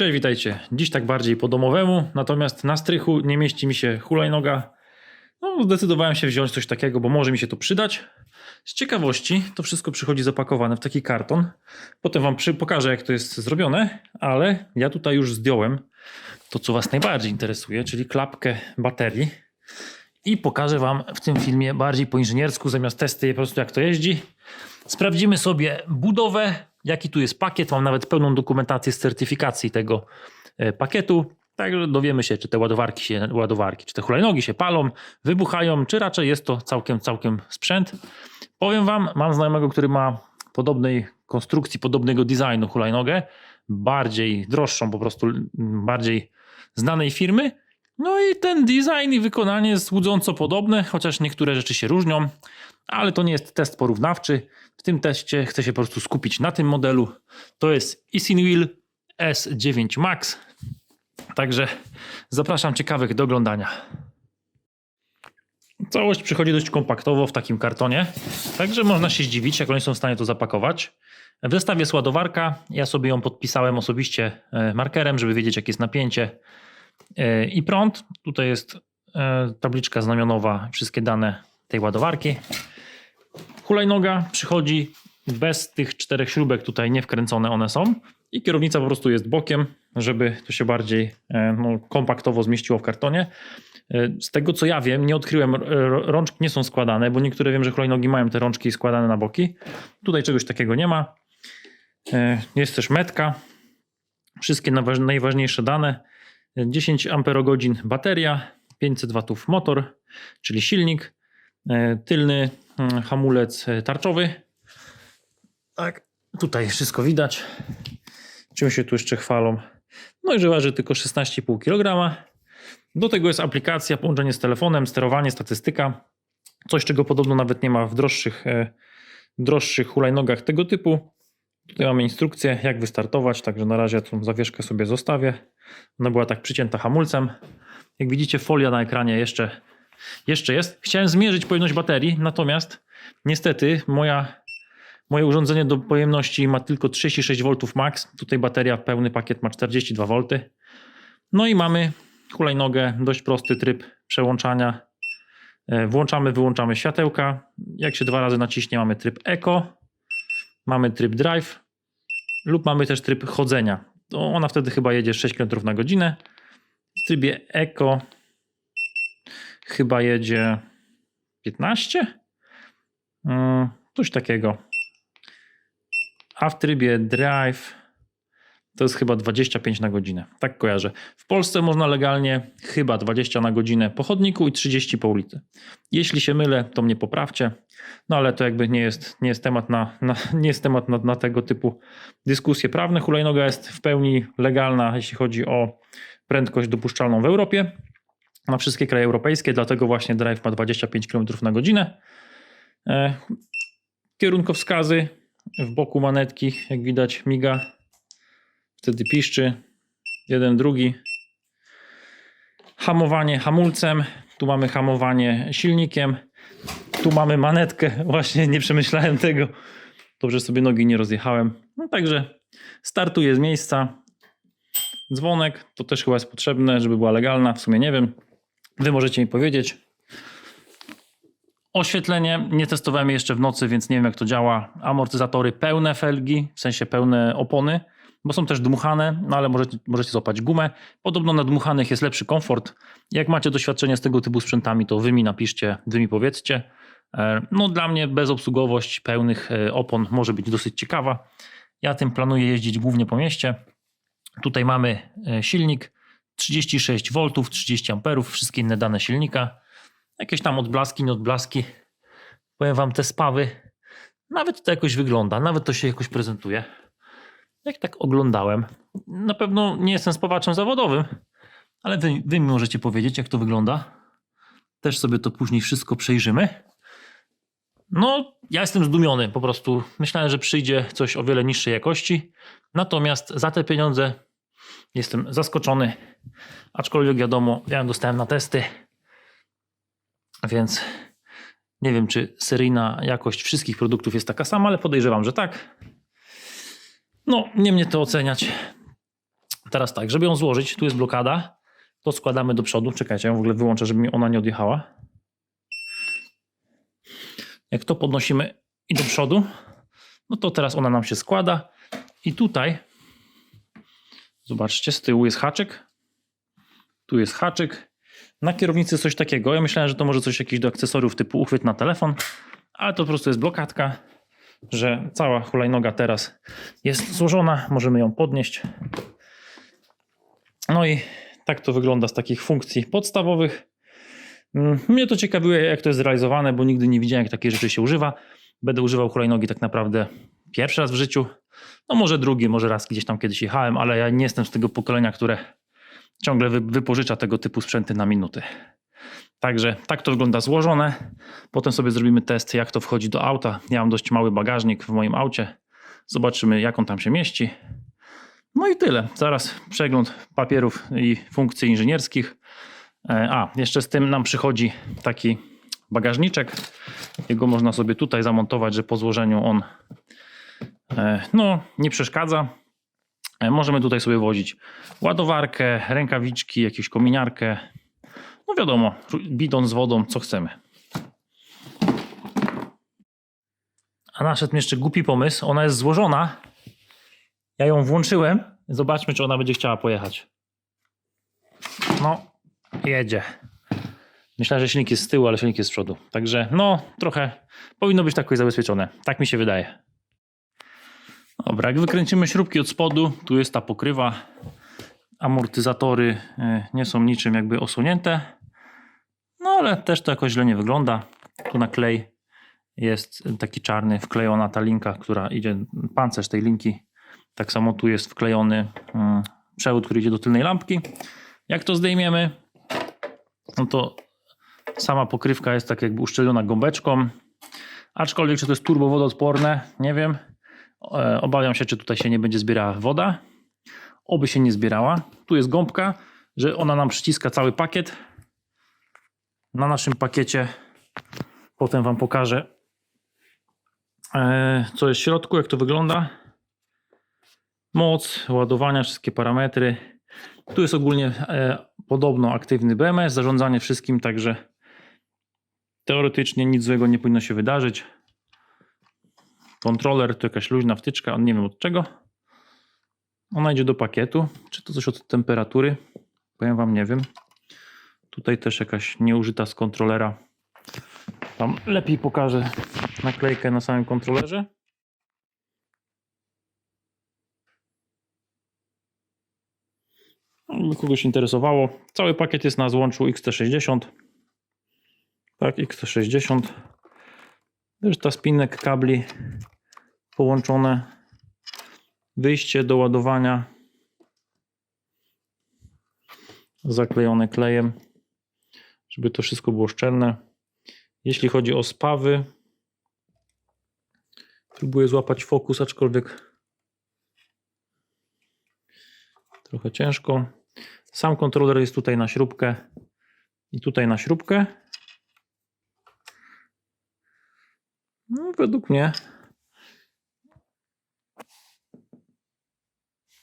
Cześć, witajcie. Dziś tak bardziej po domowemu, natomiast na strychu nie mieści mi się hulajnoga. No, zdecydowałem się wziąć coś takiego, bo może mi się to przydać. Z ciekawości to wszystko przychodzi zapakowane w taki karton. Potem wam pokażę, jak to jest zrobione, ale ja tutaj już zdjąłem to, co was najbardziej interesuje, czyli klapkę baterii. I pokażę wam w tym filmie bardziej po inżyniersku, zamiast testy po prostu jak to jeździ. Sprawdzimy sobie budowę, jaki tu jest pakiet. Mam nawet pełną dokumentację z certyfikacji tego pakietu. Także dowiemy się, czy te ładowarki, czy te hulajnogi się palą, wybuchają, czy raczej jest to całkiem sprzęt. Powiem wam, mam znajomego, który ma podobnej konstrukcji, podobnego designu hulajnogę, bardziej droższą, po prostu bardziej znanej firmy. No i ten design i wykonanie jest łudząco podobne, chociaż niektóre rzeczy się różnią, ale to nie jest test porównawczy. W tym teście chcę się po prostu skupić na tym modelu. To jest Easinwheel S9 Max. Także zapraszam ciekawych do oglądania. Całość przychodzi dość kompaktowo w takim kartonie, także można się zdziwić, jak oni są w stanie to zapakować. W zestawie jest ładowarka. Ja sobie ją podpisałem osobiście markerem, żeby wiedzieć, jakie jest napięcie i prąd. Tutaj jest tabliczka znamionowa, wszystkie dane tej ładowarki. Hulajnoga przychodzi bez tych 4 śrubek, tutaj nie wkręcone one są. I kierownica po prostu jest bokiem, żeby to się bardziej kompaktowo zmieściło w kartonie. Z tego co ja wiem, nie odkryłem, rączki nie są składane, bo niektóre wiem, że hulajnogi mają te rączki składane na boki. Tutaj czegoś takiego nie ma. Jest też metka. Wszystkie najważniejsze dane. 10 Ah bateria, 500 W motor, czyli silnik, tylny hamulec tarczowy. Tak, tutaj wszystko widać. Czym się tu jeszcze chwalą? No i że waży tylko 16,5 kg. Do tego jest aplikacja, połączenie z telefonem, sterowanie, statystyka. Coś, czego podobno nawet nie ma w droższych hulajnogach tego typu. Tutaj mamy instrukcję, jak wystartować, także na razie tą zawieszkę sobie zostawię. Ona była tak przycięta hamulcem. Jak widzicie, folia na ekranie jeszcze jest. Chciałem zmierzyć pojemność baterii, natomiast niestety moje urządzenie do pojemności ma tylko 36 V max. Tutaj bateria, pełny pakiet ma 42 V. No i mamy hulajnogę, dość prosty tryb przełączania. Włączamy, wyłączamy światełka. Jak się 2 razy naciśnie, mamy tryb Eco, mamy tryb Drive lub mamy też tryb chodzenia. To ona wtedy chyba jedzie 6 km na godzinę. W trybie Eco chyba jedzie 15? Coś takiego. A w trybie Drive to jest chyba 25 na godzinę. Tak kojarzę. W Polsce można legalnie chyba 20 na godzinę po chodniku i 30 po ulicy. Jeśli się mylę, to mnie poprawcie. No ale to jakby nie jest temat na tego typu dyskusje prawne. Hulajnoga jest w pełni legalna, jeśli chodzi o prędkość dopuszczalną w Europie. Na wszystkie kraje europejskie, dlatego właśnie Drive ma 25 km na godzinę. Kierunkowskazy w boku manetki, jak widać, miga. Wtedy piszczy. Jeden, drugi. Hamowanie hamulcem. Tu mamy hamowanie silnikiem. Tu mamy manetkę. Właśnie nie przemyślałem tego. Dobrze sobie nogi nie rozjechałem. No także startuję z miejsca. Dzwonek. To też chyba jest potrzebne, żeby była legalna. W sumie nie wiem. Wy możecie mi powiedzieć. Oświetlenie. Nie testowałem je jeszcze w nocy, więc nie wiem, jak to działa. Amortyzatory pełne felgi, w sensie pełne opony, bo są też dmuchane, no ale możecie złapać gumę. Podobno na dmuchanych jest lepszy komfort. Jak macie doświadczenie z tego typu sprzętami, to wy mi napiszcie, wy mi powiedzcie. No dla mnie bezobsługowość pełnych opon może być dosyć ciekawa. Ja tym planuję jeździć głównie po mieście. Tutaj mamy silnik 36 V, 30 A, wszystkie inne dane silnika. Jakieś tam odblaski, nieodblaski. Powiem wam, te spawy, nawet to jakoś wygląda, nawet to się jakoś prezentuje. Jak tak oglądałem, na pewno nie jestem spawaczem zawodowym, ale wy mi możecie powiedzieć, jak to wygląda. Też sobie to później wszystko przejrzymy. No, ja jestem zdumiony po prostu. Myślałem, że przyjdzie coś o wiele niższej jakości. Natomiast za te pieniądze jestem zaskoczony. Aczkolwiek wiadomo, ja ją dostałem na testy. Więc nie wiem, czy seryjna jakość wszystkich produktów jest taka sama, ale podejrzewam, że tak. No, nie mnie to oceniać. Teraz tak, żeby ją złożyć, tu jest blokada, to składamy do przodu. Czekajcie, ja w ogóle wyłączę, żeby mi ona nie odjechała. Jak to podnosimy i do przodu, no to teraz ona nam się składa. I tutaj, zobaczcie, z tyłu jest haczyk. Tu jest haczyk. Na kierownicy coś takiego. Ja myślałem, że to może coś jakieś do akcesoriów typu uchwyt na telefon, ale to po prostu jest blokadka, że cała hulajnoga teraz jest złożona. Możemy ją podnieść. No i tak to wygląda z takich funkcji podstawowych. Mnie to ciekawiło, jak to jest zrealizowane, bo nigdy nie widziałem, jak takie rzeczy się używa. Będę używał hulajnogi tak naprawdę pierwszy raz w życiu. No może drugi, może raz gdzieś tam kiedyś jechałem, ale ja nie jestem z tego pokolenia, które ciągle wypożycza tego typu sprzęty na minuty. Także tak to wygląda złożone. Potem sobie zrobimy test, jak to wchodzi do auta. Ja mam dość mały bagażnik w moim aucie. Zobaczymy, jak on tam się mieści. No i tyle. Zaraz przegląd papierów i funkcji inżynierskich. Jeszcze z tym nam przychodzi taki bagażniczek. Jego można sobie tutaj zamontować, że po złożeniu on nie przeszkadza. Możemy tutaj sobie wozić ładowarkę, rękawiczki, jakąś kominiarkę. No wiadomo, bidon z wodą, co chcemy. A naszedł mi jeszcze głupi pomysł. Ona jest złożona. Ja ją włączyłem. Zobaczmy, czy ona będzie chciała pojechać. No, jedzie. Myślałem, że silnik jest z tyłu, ale silnik jest z przodu. Także trochę powinno być jakoś zabezpieczone. Tak mi się wydaje. Dobra, jak wykręcimy śrubki od spodu, tu jest ta pokrywa. Amortyzatory nie są niczym jakby osunięte. No ale też to jakoś źle nie wygląda. Tu na klej jest taki czarny, wklejona ta linka, która idzie, pancerz tej linki. Tak samo tu jest wklejony przewód, który idzie do tylnej lampki. Jak to zdejmiemy, no to sama pokrywka jest tak jakby uszczelniona gąbeczką. Aczkolwiek czy to jest turbowodoodporne, nie wiem. Obawiam się, czy tutaj się nie będzie zbierała woda. Oby się nie zbierała. Tu jest gąbka, że ona nam przyciska cały pakiet. Na naszym pakiecie potem wam pokażę, co jest w środku, jak to wygląda. Moc, ładowania, wszystkie parametry. Tu jest ogólnie podobno aktywny BMS, zarządzanie wszystkim, także teoretycznie nic złego nie powinno się wydarzyć. Kontroler, to jakaś luźna wtyczka, nie wiem od czego. Ona idzie do pakietu. Czy to coś od temperatury? Powiem wam, nie wiem. Tutaj też jakaś nieużyta z kontrolera. Tam lepiej pokażę naklejkę na samym kontrolerze. By kogoś interesowało. Cały pakiet jest na złączu XT60. Tak, XT60. Reszta spinek, kabli połączone. Wyjście do ładowania zaklejone klejem, żeby to wszystko było szczelne. Jeśli chodzi o spawy, próbuję złapać fokus, aczkolwiek trochę ciężko. Sam kontroler jest tutaj na śrubkę i tutaj na śrubkę. No, według mnie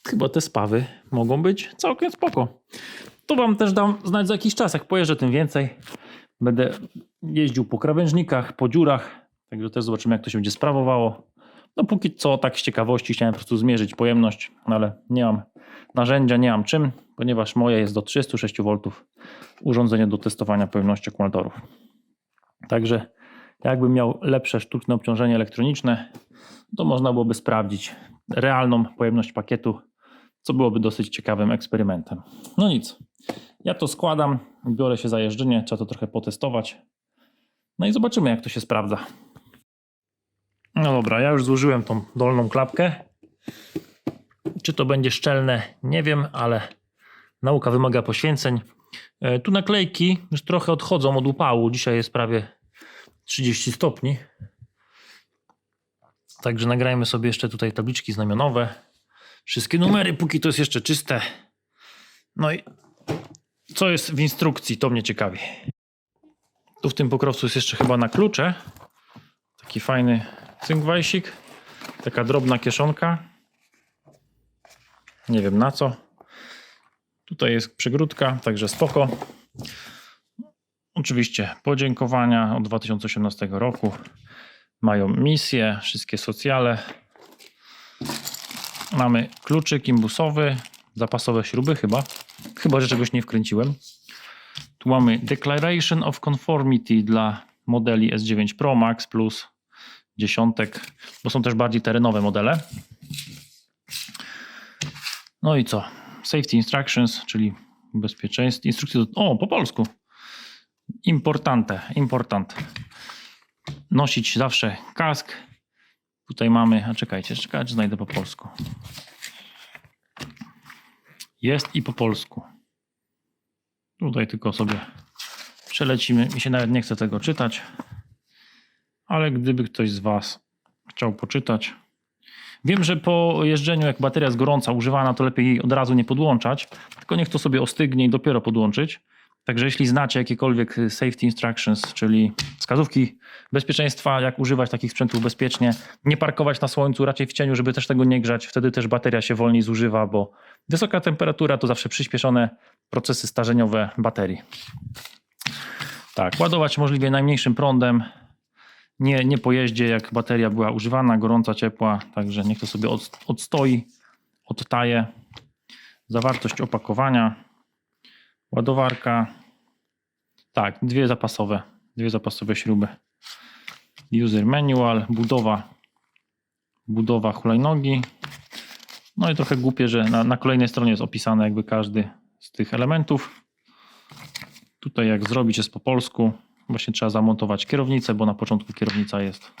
chyba te spawy mogą być całkiem spoko. To wam też dam znać za jakiś czas, jak pojeżdżę tym więcej. Będę jeździł po krawężnikach, po dziurach, także też zobaczymy, jak to się będzie sprawowało. No póki co tak z ciekawości chciałem po prostu zmierzyć pojemność, no ale nie mam narzędzia, nie mam czym, ponieważ moje jest do 36 V urządzenie do testowania pojemności akumulatorów. Także jakbym miał lepsze sztuczne obciążenie elektroniczne, to można byłoby sprawdzić realną pojemność pakietu, co byłoby dosyć ciekawym eksperymentem. No nic, ja to składam, biorę się za jeżdżenie, trzeba to trochę potestować. No i zobaczymy, jak to się sprawdza. No dobra, ja już złożyłem tą dolną klapkę. Czy to będzie szczelne, nie wiem, ale nauka wymaga poświęceń. Tu naklejki już trochę odchodzą od upału. Dzisiaj jest prawie 30 stopni. Także nagrajmy sobie jeszcze tutaj tabliczki znamionowe. Wszystkie numery, póki to jest jeszcze czyste. No i co jest w instrukcji, to mnie ciekawi. Tu w tym pokrowcu jest jeszcze chyba na klucze. Taki fajny cynkwajsik. Taka drobna kieszonka. Nie wiem na co. Tutaj jest przegródka, także spoko. Oczywiście podziękowania od 2018 roku. Mają misję, wszystkie socjale. Mamy kluczyk imbusowy, zapasowe śruby chyba że czegoś nie wkręciłem. Tu mamy Declaration of Conformity dla modeli S9 Pro Max Plus 10, bo są też bardziej terenowe modele. No i co? Safety Instructions, czyli bezpieczeństwo, instrukcje po polsku. Important. Nosić zawsze kask. Tutaj mamy, czekajcie, czy znajdę po polsku. Jest i po polsku. Tutaj tylko sobie przelecimy. Mi się nawet nie chce tego czytać. Ale gdyby ktoś z Was chciał poczytać. Wiem, że po jeżdżeniu, jak bateria jest gorąca, używana, to lepiej jej od razu nie podłączać. Tylko niech to sobie ostygnie i dopiero podłączyć. Także jeśli znacie jakiekolwiek safety instructions, czyli wskazówki bezpieczeństwa, jak używać takich sprzętów bezpiecznie, nie parkować na słońcu, raczej w cieniu, żeby też tego nie grzać. Wtedy też bateria się wolniej zużywa, bo wysoka temperatura to zawsze przyspieszone procesy starzeniowe baterii. Tak, ładować możliwie najmniejszym prądem. Nie po jeździe, jak bateria była używana, gorąca, ciepła. Także niech to sobie odstoi, odtaje. Zawartość opakowania. Ładowarka. Tak, dwie zapasowe śruby. User manual, budowa hulajnogi. No i trochę głupie, że na kolejnej stronie jest opisane jakby każdy z tych elementów. Tutaj jak zrobić jest po polsku. Właśnie trzeba zamontować kierownicę, bo na początku kierownica jest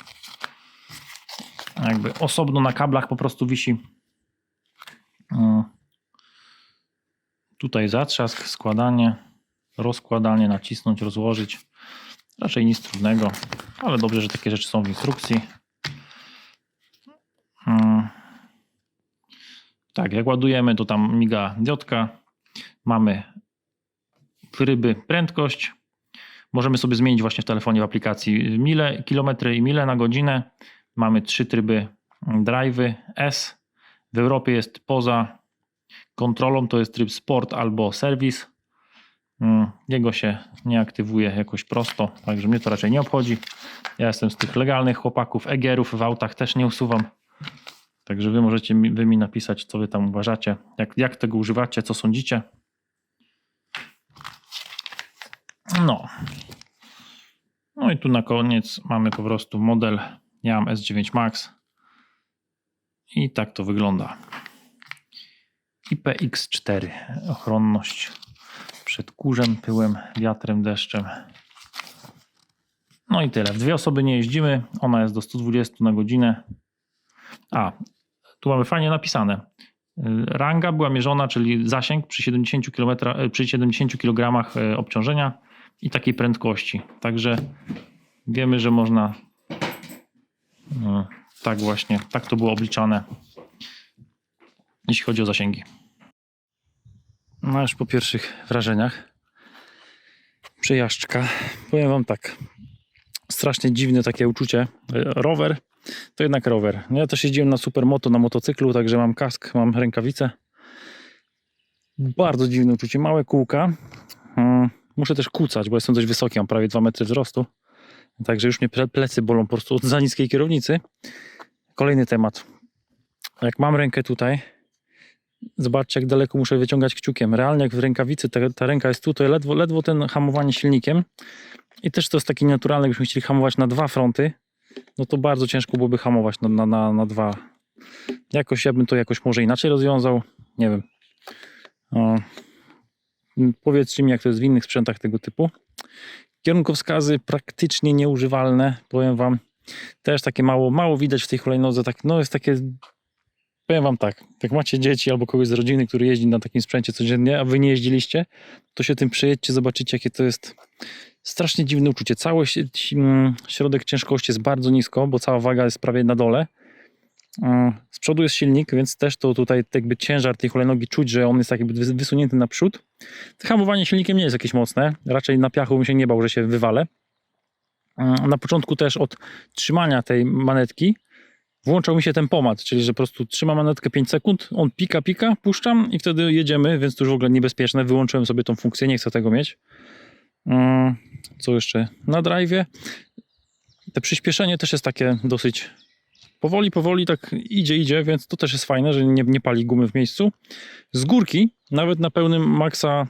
jakby osobno na kablach po prostu wisi. Tutaj zatrzask, składanie, rozkładanie, nacisnąć, rozłożyć. Raczej nic trudnego, ale dobrze, że takie rzeczy są w instrukcji. Tak, jak ładujemy, to tam miga diodka. Mamy tryby prędkość. Możemy sobie zmienić właśnie w telefonie w aplikacji mile, kilometry i mile na godzinę. Mamy 3 tryby drive'y S. W Europie jest poza kontrolą, to jest tryb sport albo serwis. Jego się nie aktywuje jakoś prosto, także mnie to raczej nie obchodzi. Ja jestem z tych legalnych chłopaków, EGR-ów w autach też nie usuwam. Także wy możecie mi napisać, co wy tam uważacie, jak tego używacie, co sądzicie. No i tu na koniec mamy po prostu model. Ja mam S9 Max i tak to wygląda. IPX4, ochronność przed kurzem, pyłem, wiatrem, deszczem. No i tyle. W 2 osoby nie jeździmy. Ona jest do 120 na godzinę. Tu mamy fajnie napisane. Ranga była mierzona, czyli zasięg przy 70 kg obciążenia i takiej prędkości. Także wiemy, że można tak to było obliczane, jeśli chodzi o zasięgi. No już po pierwszych wrażeniach. Przejażdżka. Powiem wam tak. Strasznie dziwne takie uczucie. Rower to jednak rower. Ja też jeździłem na supermoto, na motocyklu, także mam kask, mam rękawice. Bardzo dziwne uczucie. Małe kółka. Muszę też kucać, bo jestem dość wysoki, mam prawie 2 metry wzrostu. Także już mnie plecy bolą po prostu od za niskiej kierownicy. Kolejny temat. Jak mam rękę tutaj, zobaczcie, jak daleko muszę wyciągać kciukiem. Realnie jak w rękawicy ta ręka jest tu, to ledwo ten hamowanie silnikiem. I też to jest takie naturalne, jakbyśmy chcieli hamować na 2 fronty, no to bardzo ciężko byłoby hamować na 2. Ja bym to jakoś może inaczej rozwiązał. Nie wiem. Powiedzcie mi, jak to jest w innych sprzętach tego typu. Kierunkowskazy praktycznie nieużywalne, powiem wam. Też takie mało widać w tej hulajnodze. Jest takie, powiem wam tak, jak macie dzieci albo kogoś z rodziny, który jeździ na takim sprzęcie codziennie, a wy nie jeździliście, to się tym przejedźcie, zobaczycie, jakie to jest strasznie dziwne uczucie. Cały środek ciężkości jest bardzo nisko, bo cała waga jest prawie na dole. Z przodu jest silnik, więc też to tutaj jakby ciężar tej hulajnogi czuć, że on jest tak jakby wysunięty naprzód. Hamowanie silnikiem nie jest jakieś mocne. Raczej na piachu bym się nie bał, że się wywalę. Na początku też od trzymania tej manetki włączał mi się tempomat, czyli że po prostu trzymam manetkę 5 sekund, on pika, puszczam i wtedy jedziemy, więc to już w ogóle niebezpieczne. Wyłączyłem sobie tą funkcję, nie chcę tego mieć. Co jeszcze? Na drive'ie. Te przyspieszenie też jest takie dosyć powoli, tak idzie, więc to też jest fajne, że nie pali gumy w miejscu. Z górki, nawet na pełnym maksa,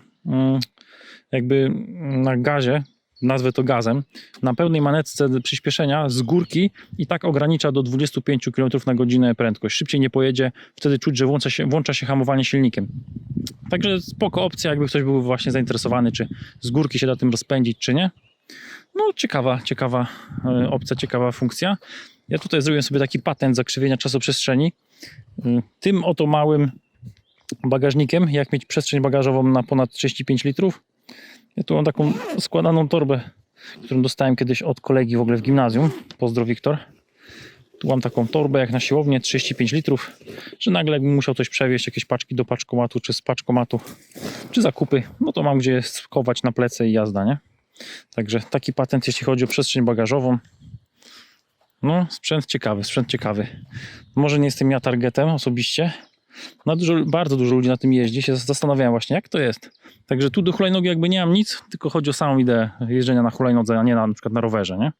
jakby na gazie, nazwę to gazem, na pełnej manetce przyspieszenia z górki i tak ogranicza do 25 km na godzinę prędkość. Szybciej nie pojedzie, wtedy czuć, że włącza się hamowanie silnikiem. Także spoko opcja, jakby ktoś był właśnie zainteresowany, czy z górki się da tym rozpędzić, czy nie. No ciekawa opcja, ciekawa funkcja. Ja tutaj zrobiłem sobie taki patent zakrzywienia czasoprzestrzeni. Tym oto małym bagażnikiem, jak mieć przestrzeń bagażową na ponad 35 litrów. Ja tu mam taką składaną torbę, którą dostałem kiedyś od kolegi w ogóle w gimnazjum. Pozdro Wiktor. Tu mam taką torbę jak na siłownię, 35 litrów, że nagle jakbym musiał coś przewieźć, jakieś paczki do paczkomatu, czy z paczkomatu, czy zakupy, no to mam gdzie schować na plecy i jazda, nie? Także taki patent, jeśli chodzi o przestrzeń bagażową. No, sprzęt ciekawy. Może nie jestem ja targetem osobiście. Bardzo dużo ludzi na tym jeździ. Się zastanawiałem właśnie, jak to jest. Także tu do hulajnogi jakby nie mam nic, tylko chodzi o samą ideę jeżdżenia na hulajnodze, a nie na przykład na rowerze, nie?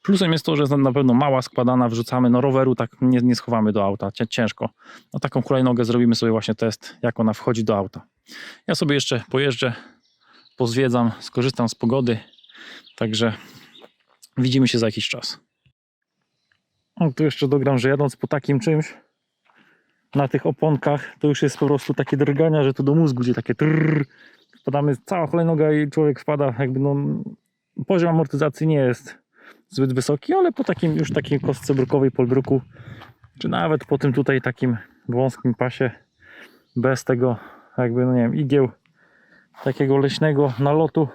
Plusem jest to, że jest na pewno mała, składana, wrzucamy. No roweru tak nie schowamy do auta, ciężko. No taką hulajnogę zrobimy sobie właśnie test, jak ona wchodzi do auta. Ja sobie jeszcze pojeżdżę, pozwiedzam, skorzystam z pogody. Także widzimy się za jakiś czas. O, tu jeszcze dogram, że jadąc po takim czymś na tych oponkach, to już jest po prostu takie drgania, że to do mózgu gdzie takie trrr. Wpadamy, cała hulajnoga i człowiek wpada, jakby no poziom amortyzacji nie jest zbyt wysoki, ale po takim już takiej kostce brukowej, polbruku, czy nawet po tym tutaj takim wąskim pasie, bez tego jakby, no nie wiem, igieł takiego leśnego nalotu,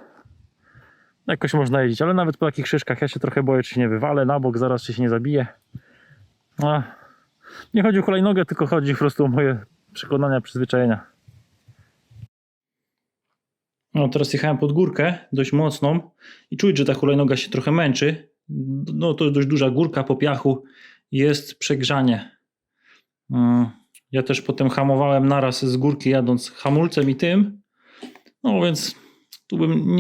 jakoś można jeździć, ale nawet po takich szyszkach ja się trochę boję, czy się nie wywalę na bok, zaraz czy się nie zabije. Nie chodzi o hulajnogę, tylko chodzi po prostu o moje przekonania, przyzwyczajenia. No teraz jechałem pod górkę, dość mocną i czuć, że ta hulajnoga się trochę męczy. No to dość duża górka po piachu, jest przegrzanie. Ja też potem hamowałem naraz z górki jadąc hamulcem i tym. No więc tu bym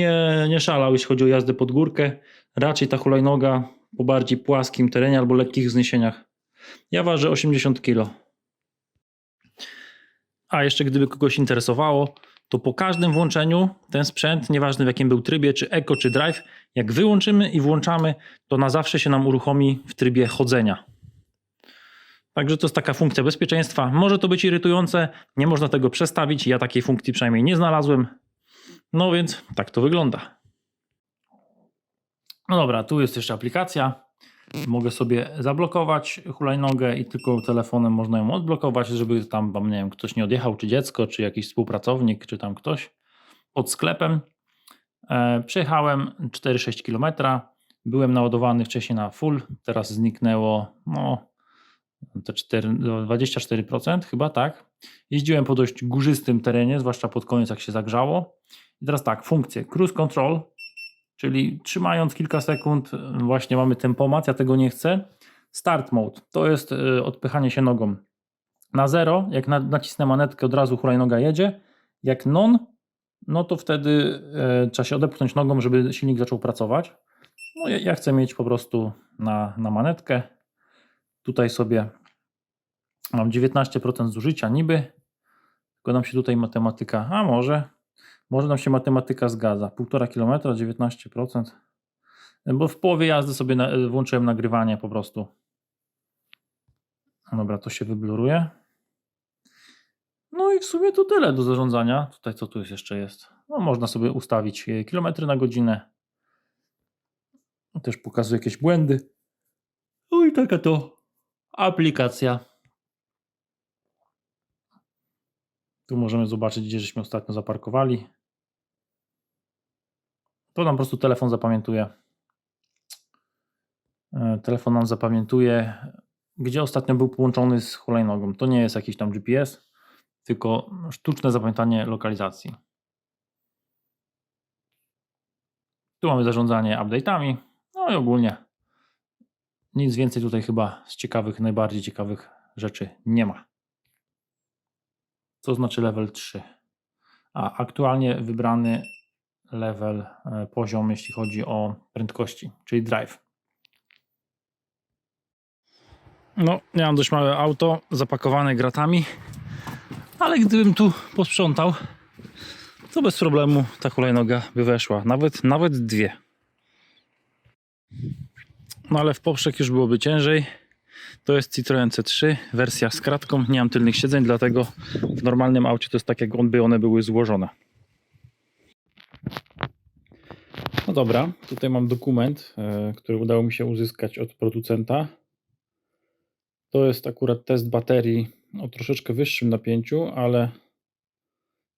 nie szalał, jeśli chodzi o jazdę pod górkę. Raczej ta hulajnoga po bardziej płaskim terenie albo lekkich wzniesieniach. Ja ważę 80 kg. A jeszcze gdyby kogoś interesowało, to po każdym włączeniu ten sprzęt, nieważne w jakim był trybie, czy Eco, czy Drive, jak wyłączymy i włączamy, to na zawsze się nam uruchomi w trybie chodzenia. Także to jest taka funkcja bezpieczeństwa. Może to być irytujące, nie można tego przestawić. Ja takiej funkcji przynajmniej nie znalazłem. No więc tak to wygląda. No dobra, tu jest jeszcze aplikacja. Mogę sobie zablokować hulajnogę i tylko telefonem można ją odblokować, żeby tam, nie wiem, ktoś nie odjechał, czy dziecko, czy jakiś współpracownik, czy tam ktoś pod sklepem. Przejechałem 4-6 km. Byłem naładowany wcześniej na full, teraz zniknęło te 24% chyba, tak. Jeździłem po dość górzystym terenie, zwłaszcza pod koniec jak się zagrzało. I teraz tak, funkcje cruise control, czyli trzymając kilka sekund właśnie mamy tempomat, ja tego nie chcę. Start mode, to jest odpychanie się nogą. Na 0, jak nacisnę manetkę, od razu hulajnoga jedzie. Jak non, no to wtedy trzeba się odepchnąć nogą, żeby silnik zaczął pracować. No ja chcę mieć po prostu na manetkę. Tutaj sobie mam 19% zużycia niby, tylko nam się tutaj matematyka, może nam się matematyka zgadza. 1,5 km, 19%. Bo w połowie jazdy sobie włączyłem nagrywanie po prostu. Dobra, to się wybluruje. No i w sumie to tyle do zarządzania. Tutaj co tu jeszcze jest? No można sobie ustawić kilometry na godzinę. Też pokazuje jakieś błędy. No i taka to aplikacja. Tu możemy zobaczyć, gdzie żeśmy ostatnio zaparkowali. To nam po prostu telefon zapamiętuje. Telefon nam zapamiętuje, gdzie ostatnio był połączony z hulajnogą. To nie jest jakiś tam GPS, tylko sztuczne zapamiętanie lokalizacji. Tu mamy zarządzanie update'ami. No i ogólnie Nic więcej tutaj chyba z ciekawych, najbardziej ciekawych rzeczy nie ma. Co znaczy level 3? A aktualnie wybrany level, poziom, jeśli chodzi o prędkości, czyli drive. No, ja mam dość małe auto, zapakowane gratami, ale gdybym tu posprzątał, to bez problemu ta hulajnoga by weszła, nawet dwie. No ale w poprzek już byłoby ciężej. To jest Citroen C3, wersja z kratką, nie mam tylnych siedzeń, dlatego w normalnym aucie to jest tak, jak one były złożone. No dobra, tutaj mam dokument, który udało mi się uzyskać od producenta. To jest akurat test baterii o troszeczkę wyższym napięciu, ale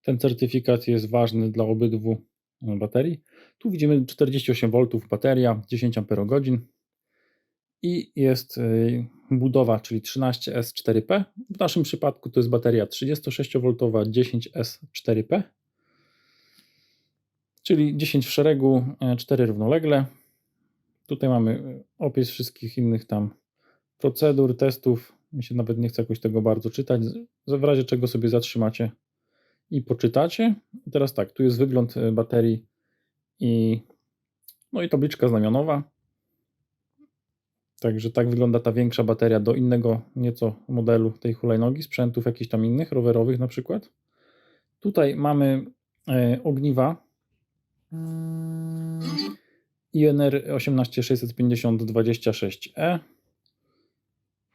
ten certyfikat jest ważny dla obydwu baterii. Tu widzimy 48 V bateria, 10 Ah i jest budowa, czyli 13S4P. W naszym przypadku to jest bateria 36V 10S4P, czyli 10 w szeregu, 4 równolegle. Tutaj mamy opis wszystkich innych tam procedur, testów. Mi się nawet nie chce jakoś tego bardzo czytać, w razie czego sobie zatrzymacie i poczytacie. I teraz tak, tu jest wygląd baterii i tabliczka znamionowa. Także tak wygląda ta większa bateria do innego nieco modelu tej hulajnogi, sprzętów jakichś tam innych, rowerowych na przykład. Tutaj mamy ogniwa INR 18650-26E.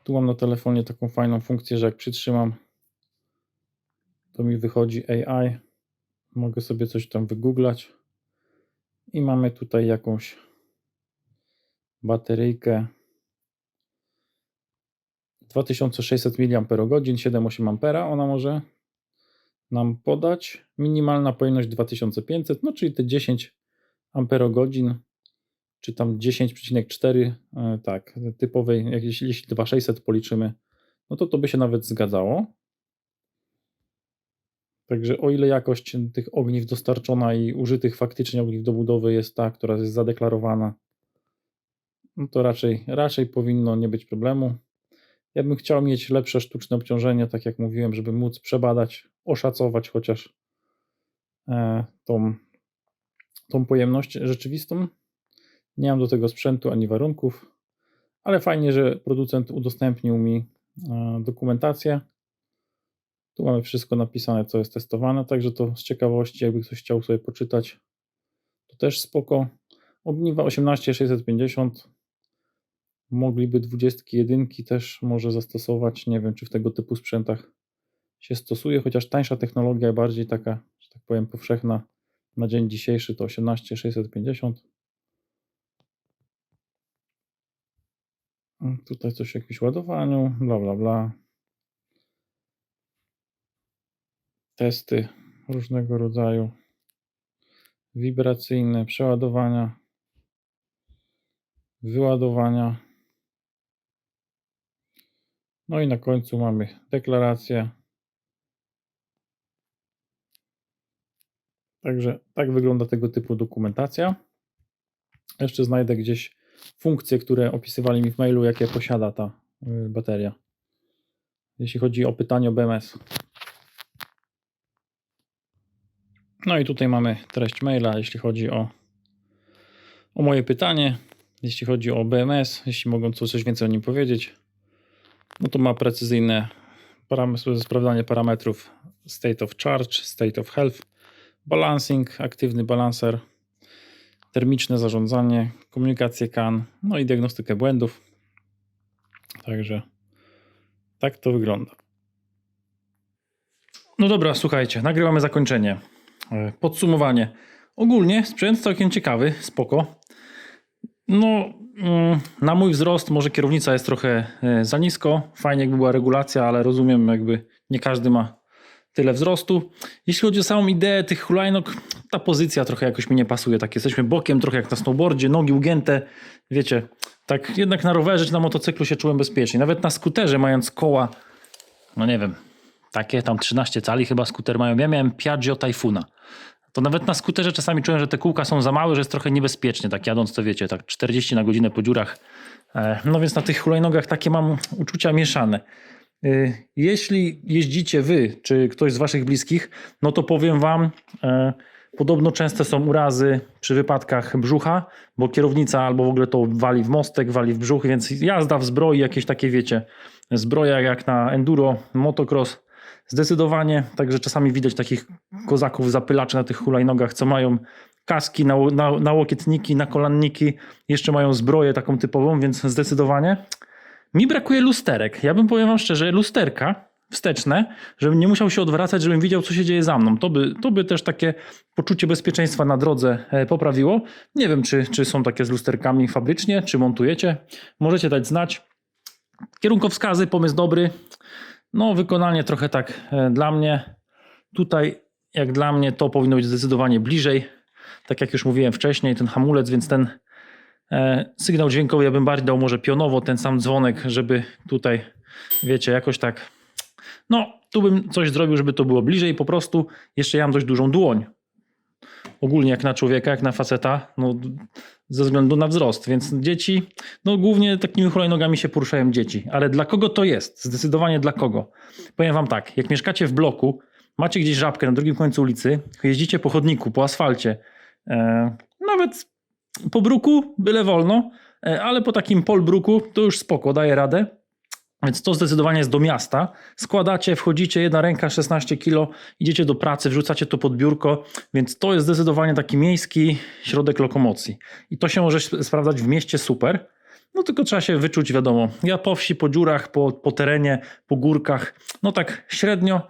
Tu mam na telefonie taką fajną funkcję, że jak przytrzymam, to mi wychodzi AI. Mogę sobie coś tam wygooglać. I mamy tutaj jakąś bateryjkę 2600 mAh, 7,8 A ona może nam podać. Minimalna pojemność 2500, no czyli te 10 Ah, czy tam 10,4, tak, typowej, jeśli 2600 policzymy, no to by się nawet zgadzało. Także o ile jakość tych ogniw dostarczona i użytych faktycznie ogniw do budowy jest ta, która jest zadeklarowana, no to raczej powinno nie być problemu. Ja bym chciał mieć lepsze sztuczne obciążenie, tak jak mówiłem, żeby móc przebadać, oszacować chociaż tą pojemność rzeczywistą. Nie mam do tego sprzętu ani warunków, ale fajnie, że producent udostępnił mi dokumentację. Tu mamy wszystko napisane, co jest testowane, także to z ciekawości, jakby ktoś chciał sobie poczytać, to też spoko. Ogniwa 18650, mogliby 21 też może zastosować, nie wiem, czy w tego typu sprzętach się stosuje, chociaż tańsza technologia, bardziej taka, że tak powiem, powszechna na dzień dzisiejszy to 18650. Tutaj coś o jakimś ładowaniu, bla bla bla. Testy różnego rodzaju, wibracyjne, przeładowania, wyładowania. No i na końcu mamy deklarację. Także tak wygląda tego typu dokumentacja. Jeszcze znajdę gdzieś funkcje, które opisywali mi w mailu, jakie posiada ta bateria. Jeśli chodzi o pytanie o BMS. No i tutaj mamy treść maila, jeśli chodzi o moje pytanie. Jeśli chodzi o BMS, jeśli mogą coś więcej o nim powiedzieć, no to ma precyzyjne sprawdzanie parametrów state of charge, state of health, balancing, aktywny balancer, termiczne zarządzanie, komunikację CAN, no i diagnostykę błędów. Także tak to wygląda. No dobra, słuchajcie, nagrywamy zakończenie. Podsumowanie. Ogólnie sprzęt całkiem ciekawy, spoko. No, na mój wzrost może kierownica jest trochę za nisko. Fajnie jakby była regulacja, ale rozumiem, jakby nie każdy ma tyle wzrostu. Jeśli chodzi o samą ideę tych hulajnóg, ta pozycja trochę jakoś mi nie pasuje. Tak jesteśmy bokiem, trochę jak na snowboardzie, nogi ugięte. Wiecie, tak jednak na rowerze czy na motocyklu się czułem bezpiecznie. Nawet na skuterze, mając koła, no nie wiem, takie tam 13 cali chyba skuter mają. Ja miałem Piaggio Typhoona. To nawet na skuterze czasami czułem, że te kółka są za małe, że jest trochę niebezpiecznie. Tak jadąc to wiecie, tak 40 na godzinę po dziurach No więc na tych hulajnogach takie mam uczucia mieszane. Jeśli jeździcie wy, czy ktoś z waszych bliskich, no to powiem wam, podobno częste są urazy przy wypadkach brzucha, bo kierownica albo w ogóle to wali w mostek, wali w brzuch, więc jazda w zbroi, jakieś takie wiecie, zbroja jak na enduro, motocross, zdecydowanie. Także czasami widać takich kozaków zapylaczy na tych hulajnogach, co mają kaski, na łokietniki, na kolanniki, jeszcze mają zbroję taką typową, więc zdecydowanie. Mi brakuje lusterek. Ja bym, powiem wam szczerze, lusterka wsteczne, żebym nie musiał się odwracać, żebym widział, co się dzieje za mną. To by też takie poczucie bezpieczeństwa na drodze poprawiło. Nie wiem, czy są takie z lusterkami fabrycznie, czy montujecie. Możecie dać znać. Kierunkowskazy, pomysł dobry. No, wykonanie trochę tak dla mnie. Tutaj, jak dla mnie, to powinno być zdecydowanie bliżej. Tak jak już mówiłem wcześniej, ten hamulec, więc ten sygnał dźwiękowy ja bym bardziej dał może pionowo, ten sam dzwonek, żeby tutaj, wiecie, jakoś tak, no tu bym coś zrobił, żeby to było bliżej. Po prostu jeszcze ja mam dość dużą dłoń. Ogólnie jak na człowieka, jak na faceta, no ze względu na wzrost, więc dzieci, no głównie takimi hulajnogami się poruszają dzieci. Ale dla kogo to jest? Zdecydowanie dla kogo? Powiem wam tak, jak mieszkacie w bloku, macie gdzieś żabkę na drugim końcu ulicy, jeździcie po chodniku, po asfalcie, nawet po bruku byle wolno, ale po takim polbruku to już spoko, daje radę. Więc to zdecydowanie jest do miasta. Składacie, wchodzicie, jedna ręka, 16 kg, idziecie do pracy, wrzucacie to pod biurko, więc to jest zdecydowanie taki miejski środek lokomocji. I to się może sprawdzać w mieście super. No tylko trzeba się wyczuć, wiadomo. Ja po wsi, po dziurach, po terenie, po górkach, no tak średnio.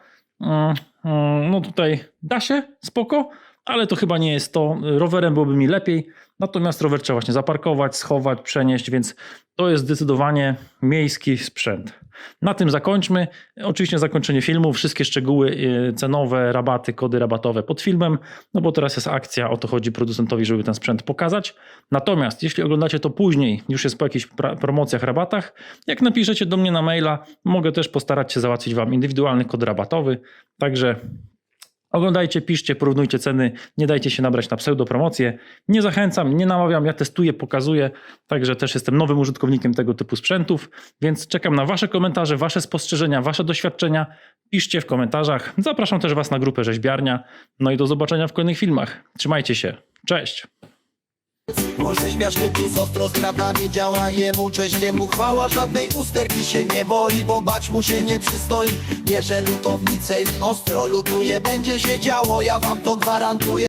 No tutaj da się, spoko, ale to chyba nie jest to. Rowerem byłoby mi lepiej. Natomiast rower trzeba właśnie zaparkować, schować, przenieść, więc to jest zdecydowanie miejski sprzęt. Na tym zakończmy. Oczywiście zakończenie filmu, wszystkie szczegóły cenowe, rabaty, kody rabatowe pod filmem, no bo teraz jest akcja, o to chodzi producentowi, żeby ten sprzęt pokazać. Natomiast jeśli oglądacie to później, już jest po jakichś promocjach, rabatach, jak napiszecie do mnie na maila, mogę też postarać się załatwić wam indywidualny kod rabatowy. Także oglądajcie, piszcie, porównujcie ceny, nie dajcie się nabrać na pseudopromocje. Nie zachęcam, nie namawiam, ja testuję, pokazuję, także też jestem nowym użytkownikiem tego typu sprzętów, więc czekam na wasze komentarze, wasze spostrzeżenia, wasze doświadczenia. Piszcie w komentarzach. Zapraszam też was na grupę Rzeźbiarnia. No i do zobaczenia w kolejnych filmach. Trzymajcie się. Cześć! Może śmieszny plus ostro z kratami działa jemu, cześć jemu chwała, żadnej usterki się nie boi, bo bać mu się nie przystoi. Bierze lutownicę i ostro lutuje, będzie się działo, ja wam to gwarantuję.